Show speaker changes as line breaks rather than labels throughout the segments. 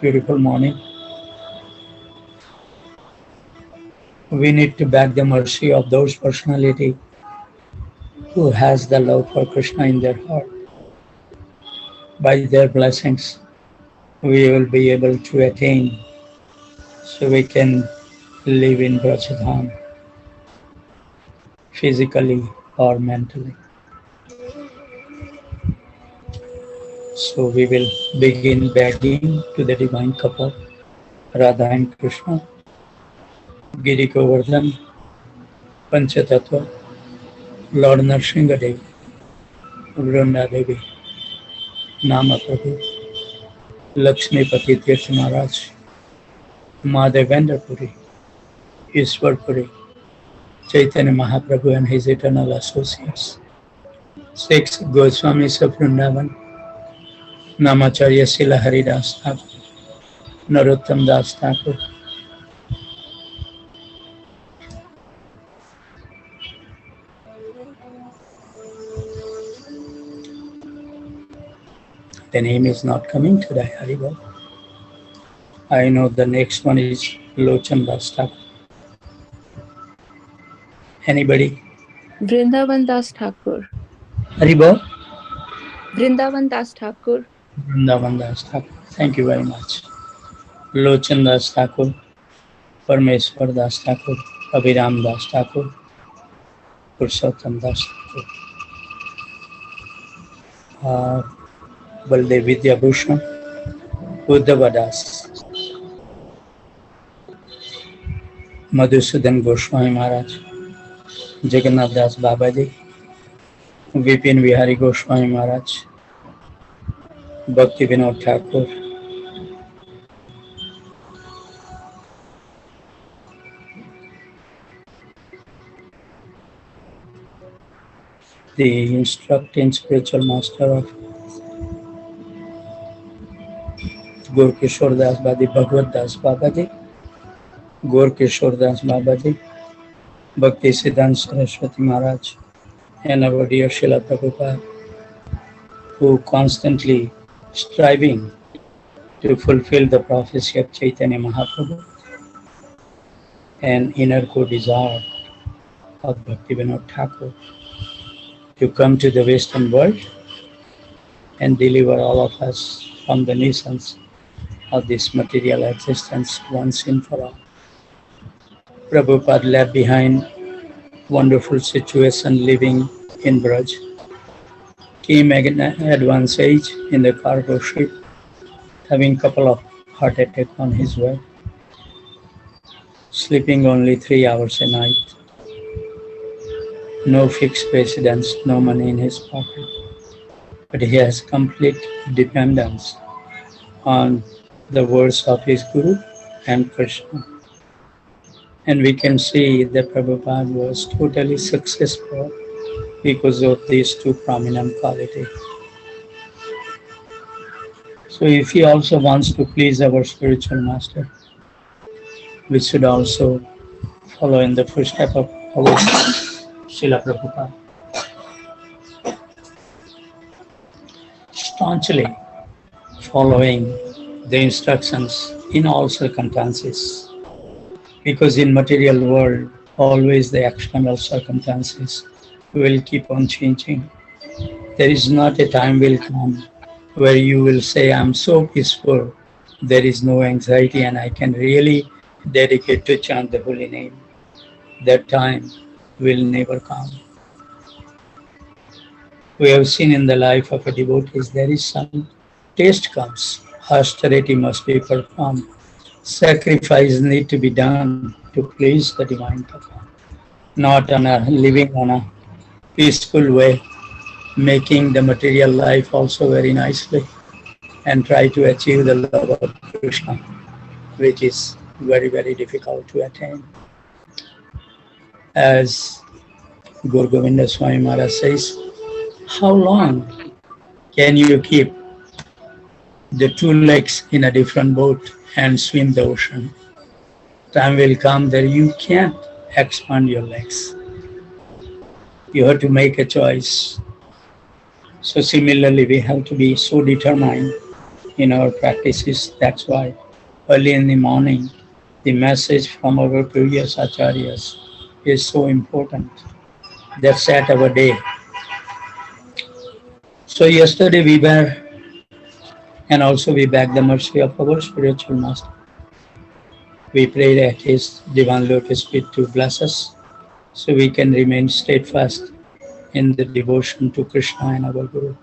beautiful morning. We need to beg the mercy of those personality who has the love for Krishna in their heart. By their blessings, we will be able to attain so we can live in Brajadham physically or mentally. So we will begin begging to the divine couple, Radha and Krishna, Giri Govardhan, Panchatattva, Lord Narsingadev, Vrunda Devi, Nama Prabhu, Lakshmipati Tirth Maharaj, Madhavendra Puri, Ishwar Puri, Chaitanya Mahaprabhu and his eternal associates, six Goswamis of Vrindavan, Namacharya Sila Haridas Thakur, Narottam Das Thakur. The name is not coming today, Haribol. I know the next one is Lochan Das Thakur. Anybody?
Vrindavan Das Thakur.
Haribol?
Vrindavan Das Thakur.
Vrindavan Das Thakur. Thank you very much. Lochan Das Thakur, Parmeshwar Das Thakur, Abhiram Das Thakur, Purushottam Das Thakur, Baldev Vidya Bhushan, Uddhava Das, Madhusudan Goswami Maharaj, Jagannath Das Babaji, Vipin Vihari Goswami Maharaj, Bhakti Vinod Thakur, the instructing spiritual master of Gaur Kishore Das Badi, Bhagavad Das Babaji, Gaur Kishore Das Babaji, Bhakti Siddhanta Saraswati Maharaj, and our dear Srila Prabhupada, who constantly striving to fulfill the prophecy of Chaitanya Mahaprabhu and inner core desire of Bhaktivinoda Thakur to come to the Western world and deliver all of us from the nuisance of this material existence once and for all. Prabhupada left behind wonderful situation living in Braj, came at an advanced age in the cargo ship, having a couple of heart attacks on his way, sleeping only 3 hours a night, no fixed residence, no money in his pocket, but he has complete dependence on the words of his Guru and Krishna. And we can see that Prabhupada was totally successful because of these two prominent qualities. So if he also wants to please our spiritual master, we should also follow in the footsteps of our Srila Prabhupada. Staunchly following the instructions in all circumstances. Because in material world, always the external circumstances will keep on changing. There is not a time will come where you will say, I'm so peaceful, there is no anxiety and I can really dedicate to chant the holy name. That time will never come. We have seen in the life of a devotee, there is some taste comes, austerity must be performed, sacrifice need to be done to please the divine Papa, not on a living on a peaceful way, making the material life also very nicely and try to achieve the love of Krishna, which is very, very difficult to attain. As Gaur Govinda Swami Maharaj says, how long can you keep the two legs in a different boat and swim the ocean? Time will come that you can't expand your legs. You have to make a choice. So similarly, we have to be so determined in our practices. That's why early in the morning, the message from our previous acharyas is so important. That set our day. So yesterday we were, and also we begged the mercy of our spiritual master. We prayed at his divine lotus feet to bless us, so we can remain steadfast in the devotion to Krishna and our Guru.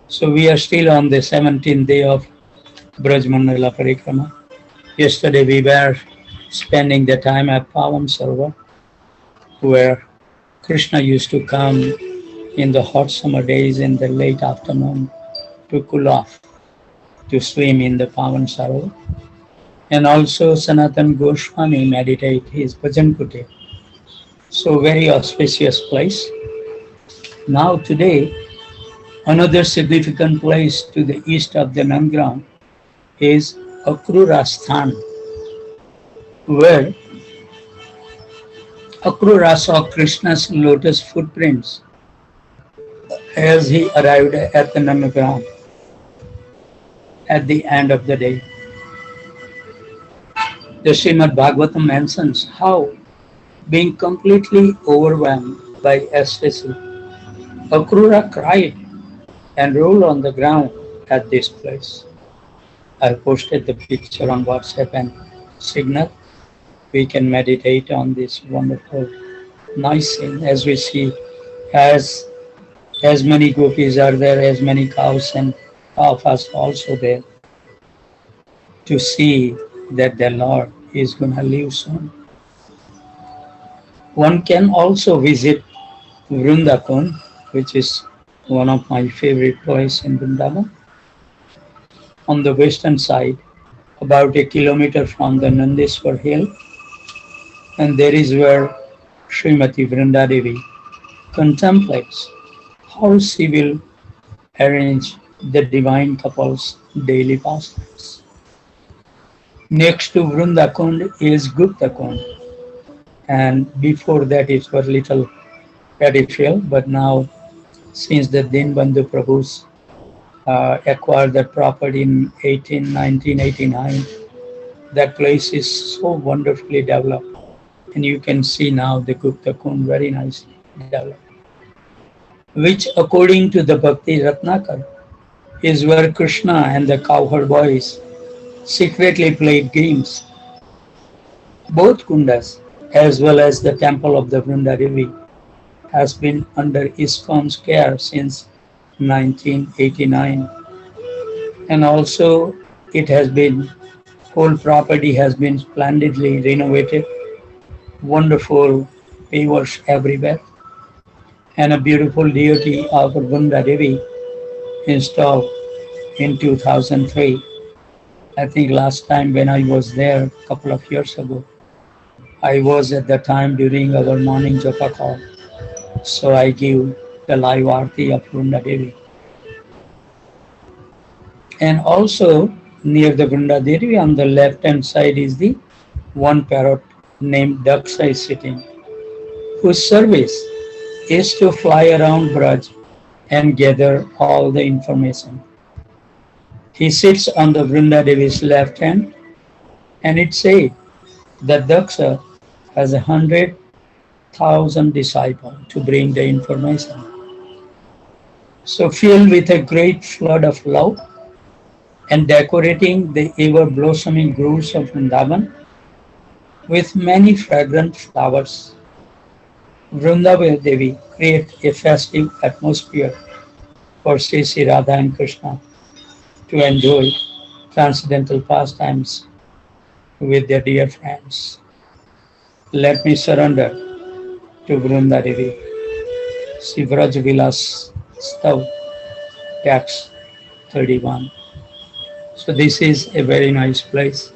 So we are still on the 17th day of Braj Mandala Parikrama. Yesterday we were spending the time at Pavan Sarovar, where Krishna used to come in the hot summer days in the late afternoon to cool off, to swim in the Pavan Sarovar. And also Sanatan Goswami meditate his Bhajan Kutir. So very auspicious place. Now today, another significant place to the east of the Nandrang is Akrura Sthan, where Akrura saw Krishna's lotus footprints as he arrived at the Nandrang at the end of the day. The Srimad Bhagavatam mentions how, being completely overwhelmed by ecstasy, Akrura cried and rolled on the ground at this place. I posted the picture on WhatsApp and Signal. We can meditate on this wonderful, nice scene as we see as many gopis are there, as many cows and us also there to see that the Lord is going to leave soon. One can also visit Vrindakun, which is one of my favorite places in Vrindavan, on the western side, about a kilometer from the Nandeswar hill, and there is where Srimati Vrindadevi contemplates how she will arrange the divine couple's daily pastimes. Next to Vrindakund is Guptakund, and before that it was little peripheral, but now since the Dinbandhu Prabhus acquired that property in 1989, that place is so wonderfully developed, and you can see now the Gupta Kund very nicely developed, which according to the Bhakti Ratnakar is where Krishna and the cowherd boys secretly played games. Both kundas as well as the temple of the Vrindadevi has been under ISKCON's care since 1989, and also it has been, whole property has been splendidly renovated, wonderful pavers everywhere, and a beautiful deity of Vrindadevi installed in 2003. I think last time when I was there a couple of years ago, I was at the time during our morning japa call, so I give the live aarti of Vrindadevi. And also near the Vrindadevi on the left hand side is the one parrot named Daksha is sitting, whose service is to fly around Braj and gather all the information. He sits on the Vrindadevi's left hand, and it said that Daksha has 100,000 disciples to bring the information. So filled with a great flood of love and decorating the ever-blossoming groves of Vrindavan with many fragrant flowers, Vrindavan Devi creates a festive atmosphere for Sri Sri Radha and Krishna to enjoy transcendental pastimes with their dear friends. Let me surrender to Vrindadevi. Sivraj Vilas Stav, text 31. So this is a very nice place.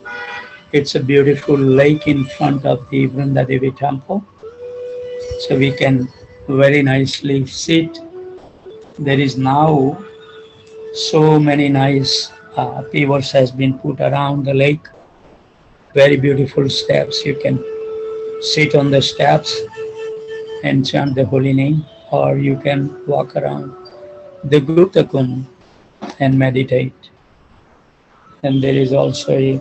It's a beautiful lake in front of the Vrindadevi temple. So we can very nicely sit. There is now so many nice pavers has been put around the lake. Very beautiful steps. You can sit on the steps and chant the holy name, or you can walk around the Gupta Kund and meditate. And there is also a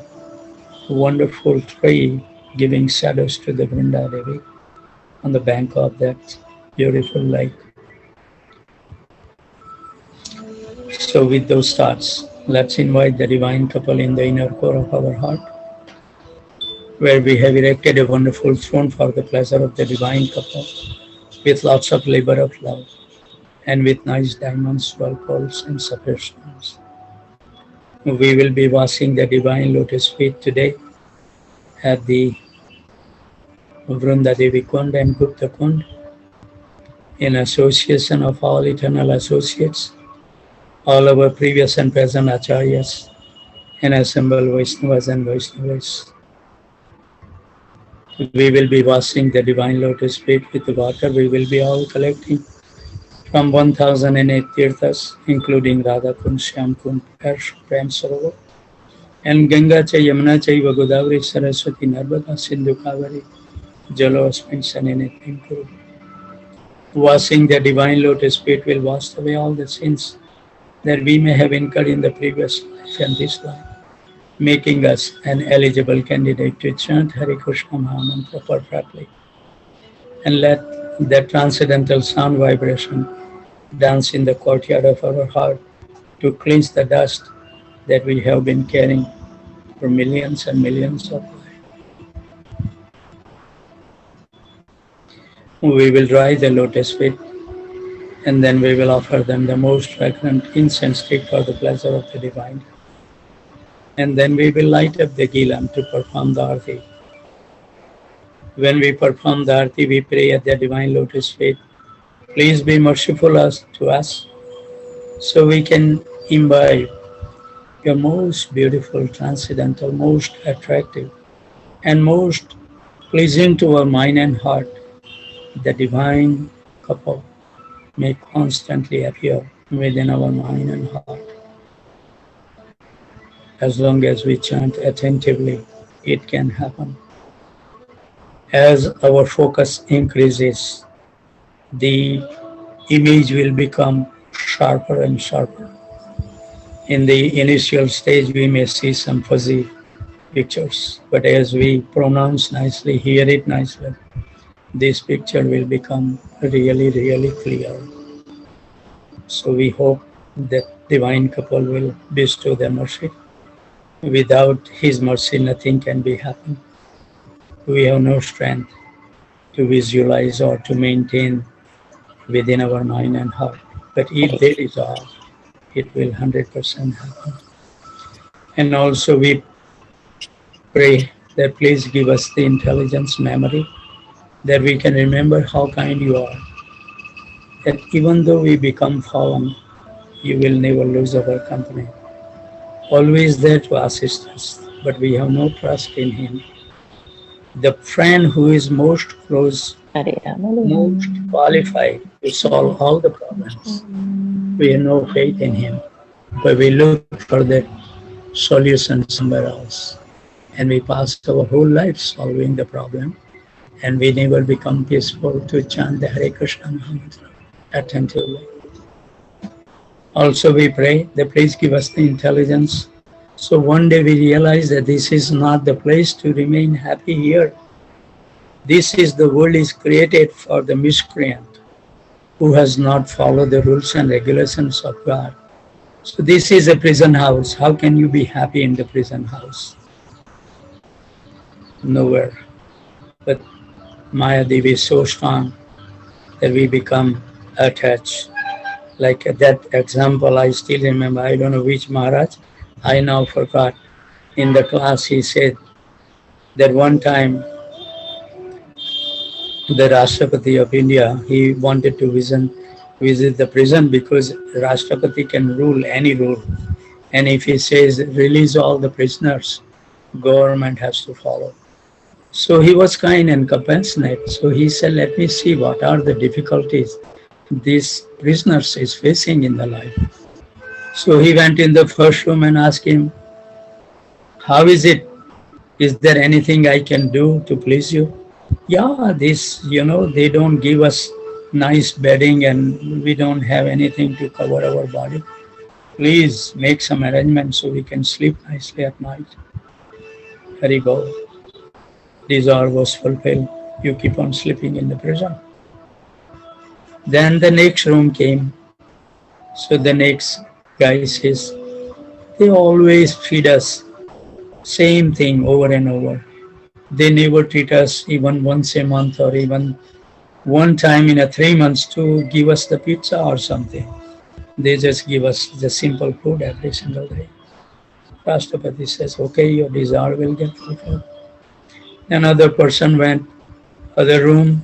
wonderful tree giving shadows to the Vrinda Devi on the bank of that beautiful lake. So with those thoughts, let's invite the divine couple in the inner core of our heart, where we have erected a wonderful throne for the pleasure of the divine couple, with lots of labor of love, and with nice diamonds, well pearls, and sapphire stones. We will be washing the divine lotus feet today at the Vrunda Devi Kund and Gupta Kund, in association of all eternal associates, all our previous and present acharyas, and assembled Vaishnavas and Vaishnavas. We will be washing the divine lotus feet with the water. We will be all collecting from 1008 tirthas, including Radha Kund, Shyam Kund, Prem Sarovar, and Ganga Cha, Yamuna Chaiva, Godavari, Saraswati, Narmada, Sindhu, Kavari, Jalo, Sanini, Kuru. Washing the divine lotus feet will wash away all the sins that we may have incurred in the previous life and this life, making us an eligible candidate to chant Hare Krishna Mahamantra perfectly. And let that transcendental sound vibration dance in the courtyard of our heart to cleanse the dust that we have been carrying for millions and millions of lives. We will dry the lotus feet, and then we will offer them the most fragrant incense stick for the pleasure of the divine. And then we will light up the gilam to perform the arti. When we perform the arti, we pray at the divine lotus feet, please be merciful to us, so we can imbibe your most beautiful, transcendental, most attractive, and most pleasing to our mind and heart, the divine couple may constantly appear within our mind and heart. As long as we chant attentively, it can happen. As our focus increases, the image will become sharper and sharper. In the initial stage, we may see some fuzzy pictures, but as we pronounce nicely, hear it nicely, this picture will become really, really clear. So we hope that divine couple will bestow their mercy. Without his mercy, nothing can be happen. We have no strength to visualize or to maintain within our mind and heart. But if they resolve, it will 100% happen. And also we pray that please give us the intelligence, memory, that we can remember how kind you are. That even though we become fallen, you will never lose our company. Always there to assist us, but we have no trust in him. The friend who is most close, most qualified to solve all the problems, we have no faith in him, but we look for that solution somewhere else. And we pass our whole life solving the problem, and we never become peaceful to chant the Hare Krishna Mahamantra attentively. Also we pray that please give us the intelligence, so one day we realize that this is not the place to remain happy here. This is the world is created for the miscreant who has not followed the rules and regulations of God. So this is a prison house. How can you be happy in the prison house? Nowhere. But Maya Devi is so strong that we become attached. Like that example, I still remember, I don't know which Maharaj, I now forgot. In the class he said that one time the Rashtrapati of India, he wanted to visit the prison because Rashtrapati can rule any rule. And if he says release all the prisoners, government has to follow. So he was kind and compassionate. So he said, let me see what are the difficulties these prisoners is facing in the life. So he went in the first room and asked him, how is it? Is there anything I can do to please you? Yeah, this, they don't give us nice bedding and we don't have anything to cover our body. Please make some arrangements so we can sleep nicely at night. Hari Bol. Desire was fulfilled. You keep on sleeping in the prison. Then the next room came. So the next guy says, they always feed us same thing over and over. They never treat us even once a month or even one time in a 3 months to give us the pizza or something. They just give us the simple food every single day. Rashtrapati says, okay, your desire will get fulfilled. Another person went, other room,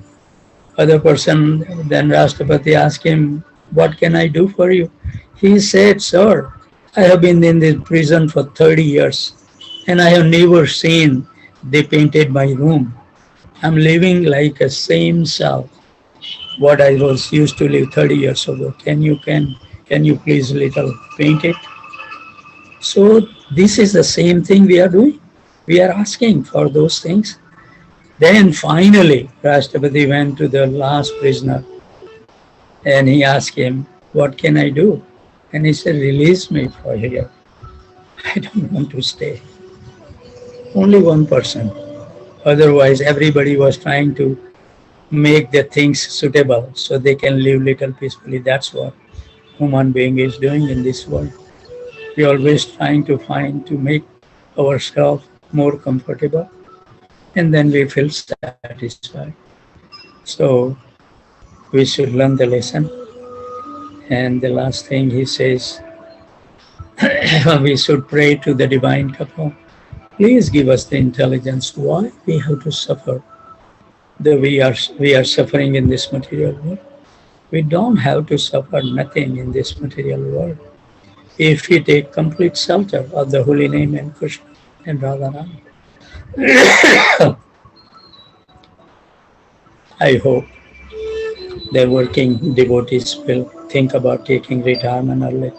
other person, then Rashtrapati asked him, what can I do for you? He said, sir, I have been in this prison for 30 years and I have never seen they painted my room. I'm living like a same cell what I was used to live 30 years ago. Can you please little paint it? So this is the same thing we are doing. We are asking for those things. Then finally, Rashtrapati went to the last prisoner and he asked him, what can I do? And he said, release me from here. I don't want to stay. Only one person. Otherwise, everybody was trying to make the things suitable so they can live little peacefully. That's what human being is doing in this world. We are always trying to make ourselves more comfortable, and then we feel satisfied. So we should learn the lesson. And the last thing he says, we should pray to the divine couple. Please give us the intelligence why we have to suffer. We are suffering in this material world. We don't have to suffer nothing in this material world. If we take complete shelter of the holy name and Krishna and Radharani. I hope the working devotees will think about taking retirement early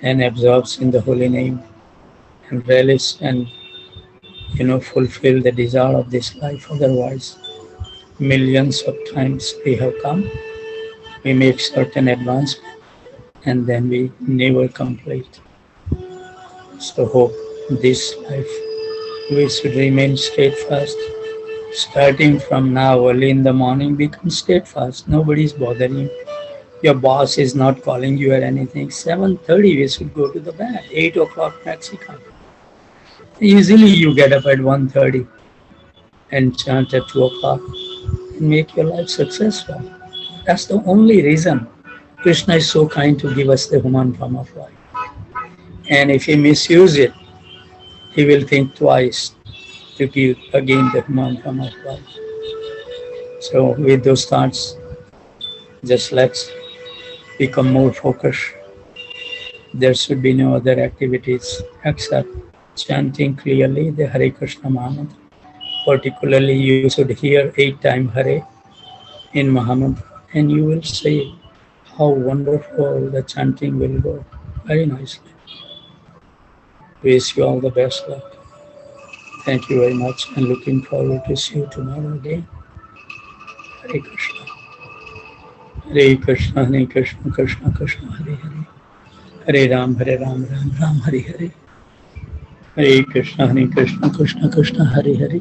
and absorbs in the holy name and relish and fulfill the desire of this life. Otherwise, millions of times we have come, we make certain advancement, and then we never complete. So hope this life we should remain steadfast. Starting from now, early in the morning, become steadfast. Nobody is bothering you. Your boss is not calling you or anything. 7:30 we should go to the bed. 8 o'clock Mexican. Easily you get up at 1:30 and chant at 2 o'clock and make your life successful. That's the only reason Krishna is so kind to give us the human form of life. And if he misuse it, he will think twice to give again the human form of life. So with those thoughts, just let's become more focused. There should be no other activities except chanting clearly the Hare Krishna Mahamantra. Particularly, you should hear 8 times Hare in Mahamantra, and you will see how wonderful the chanting will go. Very nicely. Wish you all the best luck. Thank you very much, and looking forward to see you tomorrow again. Hare Krishna. Hare Krishna, Hare Krishna, Krishna Krishna, Hare Hare. Hare Ram, Ram Ram, Hare Hare. Hare Krishna, Krishna Krishna, Hare Hare.